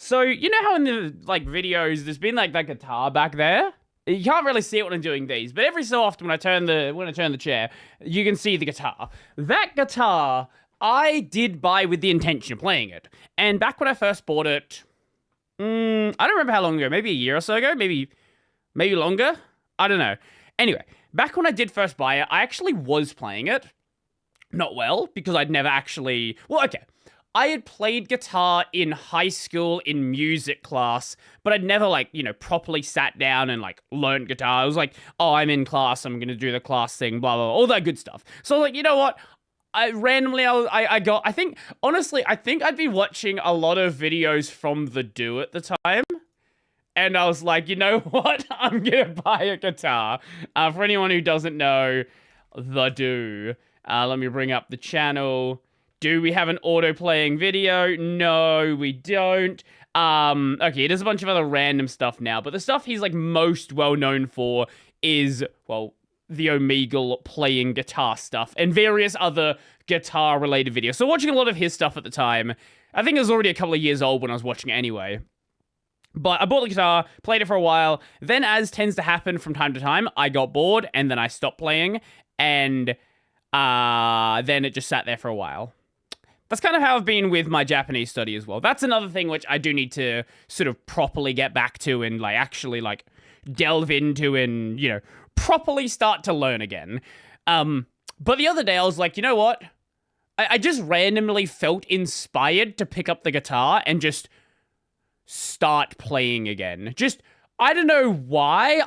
So, you know how in the, like, videos, there's been, like, that guitar back there? You can't really see it when I'm doing these, but every so often when I turn the chair, you can see the guitar. That guitar, I did buy with the intention of playing it. And back when I first bought it, I don't remember how long ago, maybe a year or so ago, maybe longer? I don't know. Anyway, back when I did first buy it, I actually was playing it. Not well, because I'd never actually... Well, okay. I had played guitar in high school in music class, but I'd never, like, you know, properly sat down and, like, learned guitar. I was like, oh, I'm in class, I'm gonna do the class thing, blah, blah, blah, all that good stuff. So, like, you know what? I think, honestly, I think I'd be watching a lot of videos from The Do at the time. And I was like, you know what? I'm gonna buy a guitar. For anyone who doesn't know, The Do. Let me bring up the channel. Do we have an auto-playing video? No, we don't. Okay, there's a bunch of other random stuff now, but the stuff he's, like, most well-known for is, well, the Omegle playing guitar stuff and various other guitar-related videos. So watching a lot of his stuff at the time, I think it was already a couple of years old when I was watching it anyway. But I bought the guitar, played it for a while, then as tends to happen from time to time, I got bored, and then I stopped playing, and then it just sat there for a while. That's kind of how I've been with my Japanese study as well. That's another thing which I do need to sort of properly get back to and, like, actually, like, delve into and, you know, properly start to learn again. But the other day I was like, you know what? I just randomly felt inspired to pick up the guitar and just start playing again. Just, I don't know why.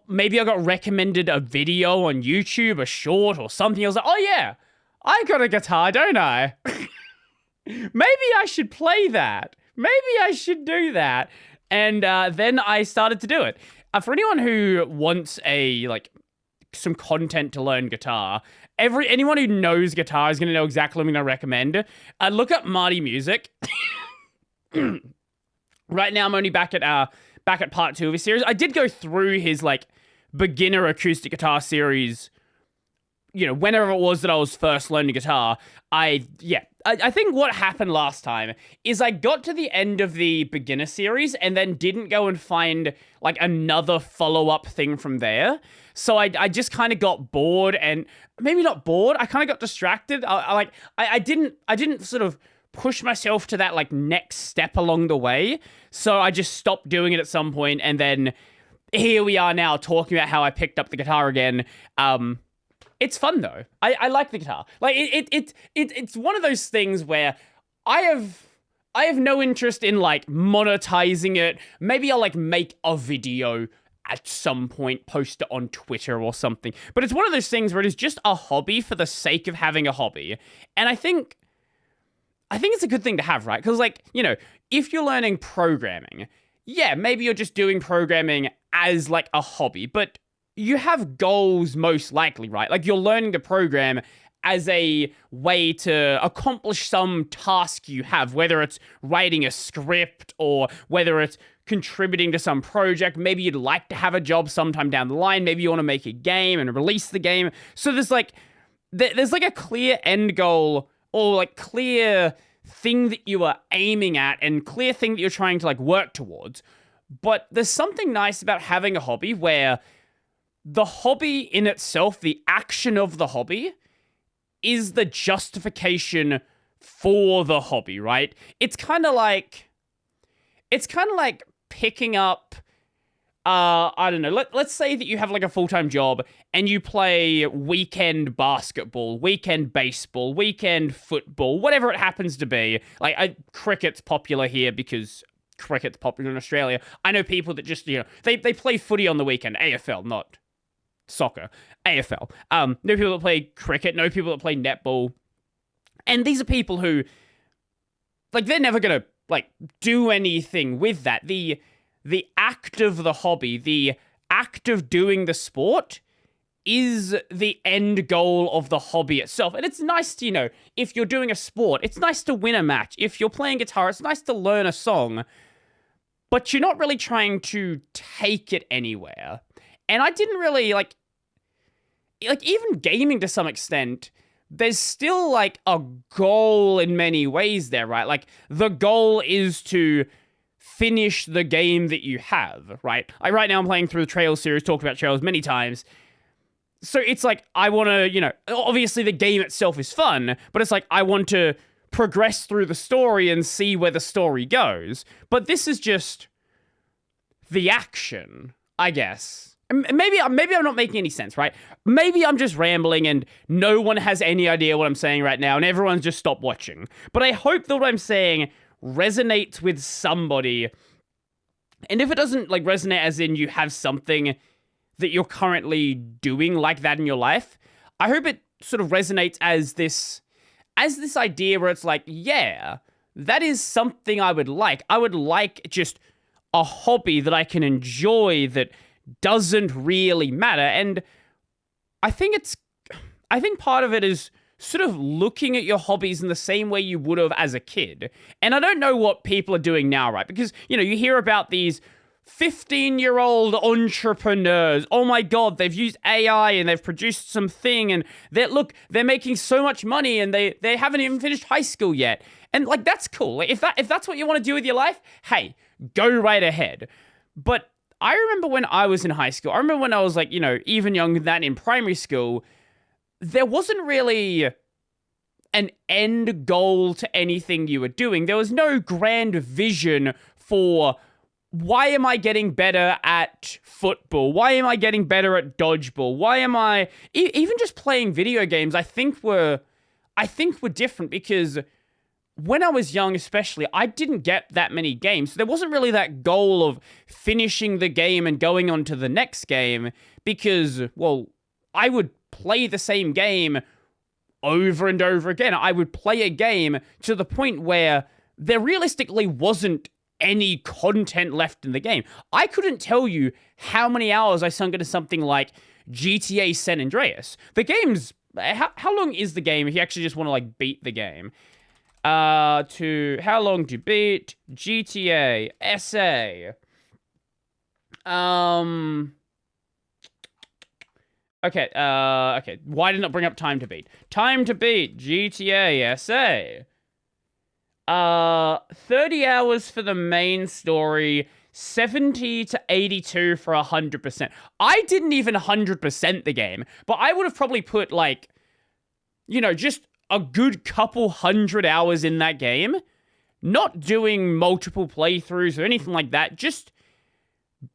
Maybe I got recommended a video on YouTube, a short or something. I was like, oh yeah, I got a guitar, don't I? Maybe I should play that. Maybe I should do that. And then I started to do it. For anyone who wants some content to learn guitar, anyone who knows guitar is going to know exactly what I'm going to recommend. Look up Marty Music. Right now, I'm only back at part 2 of his series. I did go through his, like, beginner acoustic guitar series, you know, whenever it was that I was first learning guitar. I think what happened last time is I got to the end of the beginner series and then didn't go and find, like, another follow-up thing from there. So I just kind of got bored, and maybe not bored. I kind of got distracted. I didn't sort of push myself to that, like, next step along the way. So I just stopped doing it at some point, and then here we are now talking about how I picked up the guitar again. It's fun though. I like the guitar. Like it's one of those things where I have no interest in, like, monetizing it. Maybe I'll, like, make a video at some point, post it on Twitter or something. But it's one of those things where it is just a hobby for the sake of having a hobby. And I think it's a good thing to have, right? Because, like, you know, if you're learning programming, yeah, maybe you're just doing programming as, like, a hobby, but you have goals most likely, right? Like, you're learning to program as a way to accomplish some task you have, whether it's writing a script or whether it's contributing to some project. Maybe you'd like to have a job sometime down the line. Maybe you want to make a game and release the game. So there's a clear end goal, or, like, clear thing that you are aiming at and clear thing that you're trying to, like, work towards. But there's something nice about having a hobby where the hobby in itself, the action of the hobby, is the justification for the hobby, right? It's kind of like picking up, I don't know, let's say that you have, like, a full-time job and you play weekend basketball, weekend baseball, weekend football, whatever it happens to be. Like, cricket's popular here because cricket's popular in Australia. I know people that just, you know, they play footy on the weekend, AFL, not soccer, AFL. No people that play cricket, no people that play netball. And these are people who, like, they're never gonna, like, do anything with that. The act of the hobby, the act of doing the sport is the end goal of the hobby itself. And it's nice to, you know, if you're doing a sport, it's nice to win a match. If you're playing guitar, it's nice to learn a song, but you're not really trying to take it anywhere. And I didn't really, like even gaming to some extent, there's still, like, a goal in many ways there, right? Like, the goal is to finish the game that you have, right? Right now I'm playing through the Trails series, talked about Trails many times. So it's like, I want to, obviously the game itself is fun, but it's like, I want to progress through the story and see where the story goes. But this is just the action, I guess. Maybe I'm not making any sense, right? Maybe I'm just rambling and no one has any idea what I'm saying right now and everyone's just stopped watching. But I hope that what I'm saying resonates with somebody. And if it doesn't resonate as in you have something that you're currently doing like that in your life, I hope it sort of resonates as this idea where it's like, yeah, that is something I would like. I would like just a hobby that I can enjoy that doesn't really matter. And I think part of it is sort of looking at your hobbies in the same way you would have as a kid. And I don't know what people are doing now, right? Because, you hear about these 15-year-old entrepreneurs. Oh my God, they've used AI and they've produced something and they're making so much money and they haven't even finished high school yet. And that's cool. If that's what you want to do with your life, hey, go right ahead. But I remember when I was in high school, I remember when I was even younger than that in primary school, there wasn't really an end goal to anything you were doing. There was no grand vision for why am I getting better at football? Why am I getting better at dodgeball? Why am I even just playing video games? I think were different because when I was young, especially, I didn't get that many games. So there wasn't really that goal of finishing the game and going on to the next game because, well, I would play the same game over and over again. I would play a game to the point where there realistically wasn't any content left in the game. I couldn't tell you how many hours I sunk into something like GTA San Andreas. The game's... How long is the game if you actually just want to, beat the game? How long to beat GTA SA? Okay, why didn't it bring up time to beat? Time to beat GTA SA. 30 hours for the main story, 70 to 82 for 100%. I didn't even 100% the game, but I would have probably put, just a good couple 100 hours in that game. Not doing multiple playthroughs or anything like that, just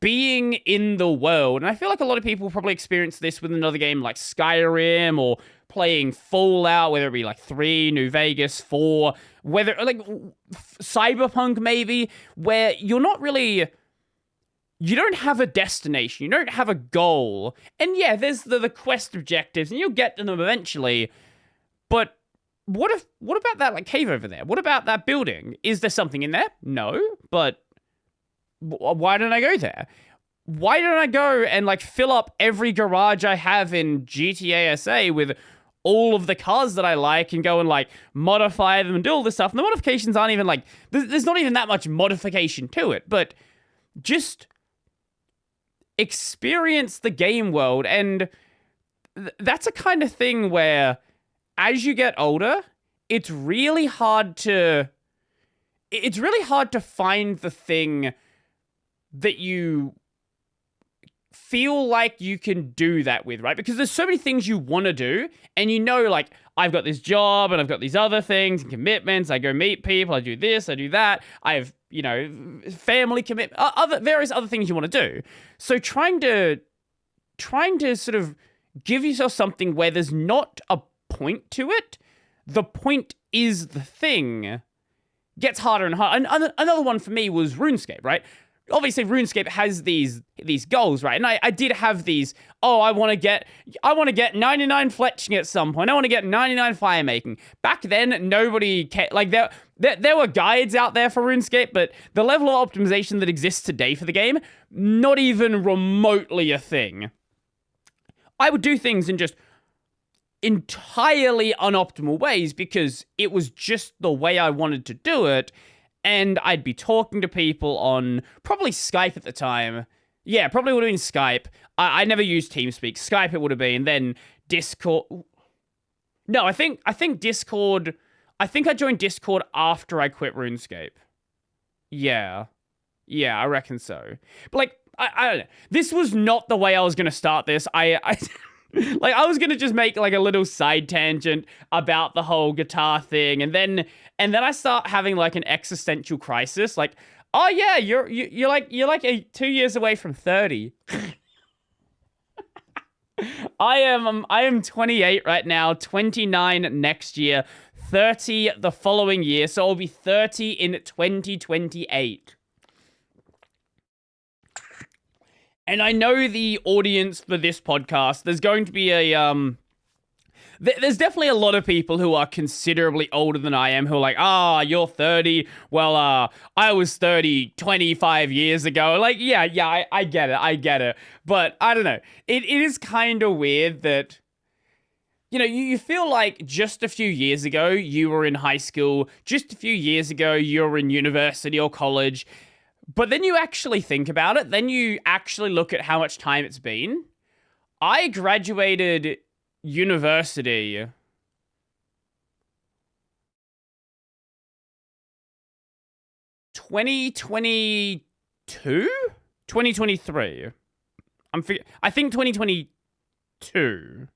being in the world. And I feel like a lot of people probably experience this with another game like Skyrim or playing Fallout, whether it be 3, New Vegas, 4, whether Cyberpunk maybe, where you're not really... You don't have a destination, you don't have a goal. And yeah, there's the quest objectives, and you'll get to them eventually. But what about that cave over there? What about that building? Is there something in there? No, but why don't I go there? Why don't I go and fill up every garage I have in GTA SA with all of the cars that I like and go and modify them and do all this stuff? And the modifications aren't even there's not even that much modification to it, but just experience the game world. And that's a kind of thing where as you get older, it's really hard to find the thing that you feel like you can do that with, right? Because there's so many things you want to do, and I've got this job, and I've got these other things and commitments, I go meet people, I do this, I do that, I have, family commitment, various other things you want to do. So trying to sort of give yourself something where there's not a point to it, the point is the thing, gets harder and harder. And another one for me was RuneScape, right? Obviously, RuneScape has these goals, right? And I did have these, I want to get 99 fletching at some point. I want to get 99 fire making. Back then, nobody cared. There were guides out there for RuneScape, but the level of optimization that exists today for the game, not even remotely a thing. I would do things in just entirely unoptimal ways because it was just the way I wanted to do it. And I'd be talking to people on probably Skype at the time. Yeah, probably would have been Skype. I never used TeamSpeak. Skype it would have been. Then Discord. No, I think Discord. I think I joined Discord after I quit RuneScape. Yeah. Yeah, I reckon so. But like, I don't know. This was not the way I was gonna start this. I like I was gonna just make like a little side tangent about the whole guitar thing, and then I start having like an existential crisis. Like, oh yeah, you're 2 years away from 30. I am 28 right now, 29 next year, 30 the following year, so I'll be 30 in 2028. And I know the audience for this podcast, there's going to be there's definitely a lot of people who are considerably older than I am who are like, you're 30. Well, I was 30 25 years ago. Like, yeah, I get it. But I don't know. It is kind of weird that, you feel like just a few years ago you were in high school, just a few years ago you were in university or college. But then you actually think about it, then you actually look at how much time it's been. I graduated university 2022? 2023. I think 2022.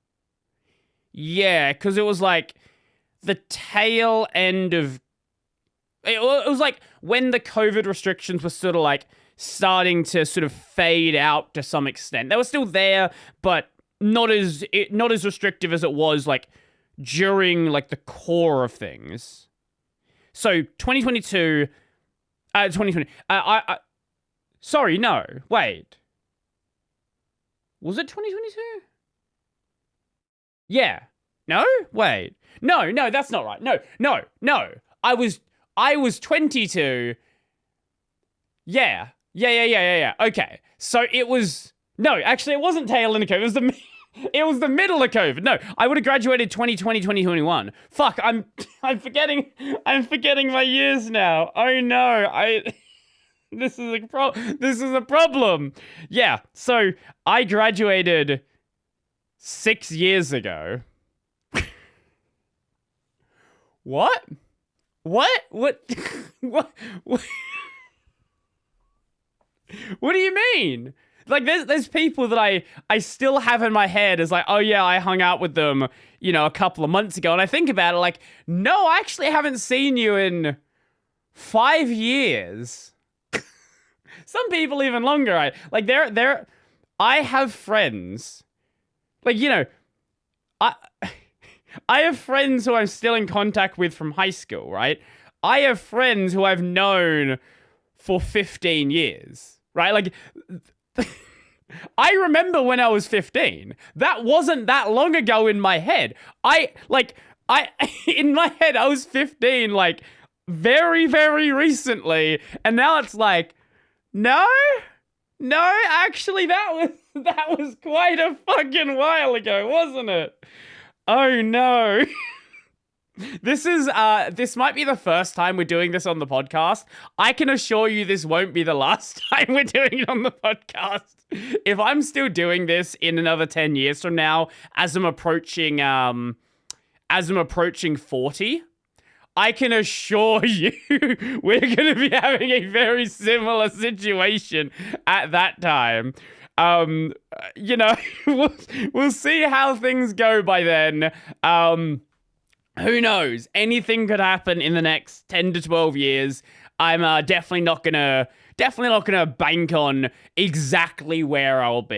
Yeah, because it was like the tail end of... It was like when the COVID restrictions were sort of like starting to sort of fade out to some extent. They were still there, but not as restrictive as it was like during like the core of things. So 2022, 2020. Sorry, no, wait. Was it 2022? Yeah. No, wait. No, that's not right. No. I was 22. Yeah. Okay. So it was... No, actually, it wasn't tail end of COVID. It was the middle of COVID. No, I would have graduated 2020, 2021. Fuck, I'm forgetting my years now. Oh no, this is a problem. Yeah, so I graduated 6 years ago. What? What? What do you mean? Like, there's people that I still have in my head as like, oh yeah, I hung out with them, a couple of months ago. And I think about it like, no, I actually haven't seen you in 5 years. Some people even longer. I have friends. Like, I have friends who I'm still in contact with from high school, right? I have friends who I've known for 15 years, right? Like, I remember when I was 15. That wasn't that long ago in my head. In my head, I was 15, like, very, very recently. And now it's like, no, actually, that was quite a fucking while ago, wasn't it? Oh no. This might be the first time we're doing this on the podcast. I can assure you this won't be the last time we're doing it on the podcast. If I'm still doing this in another 10 years from now, as I'm approaching 40, I can assure you we're going to be having a very similar situation at that time. We'll see how things go by then. Who knows? Anything could happen in the next 10 to 12 years. I'm definitely not gonna bank on exactly where I'll be.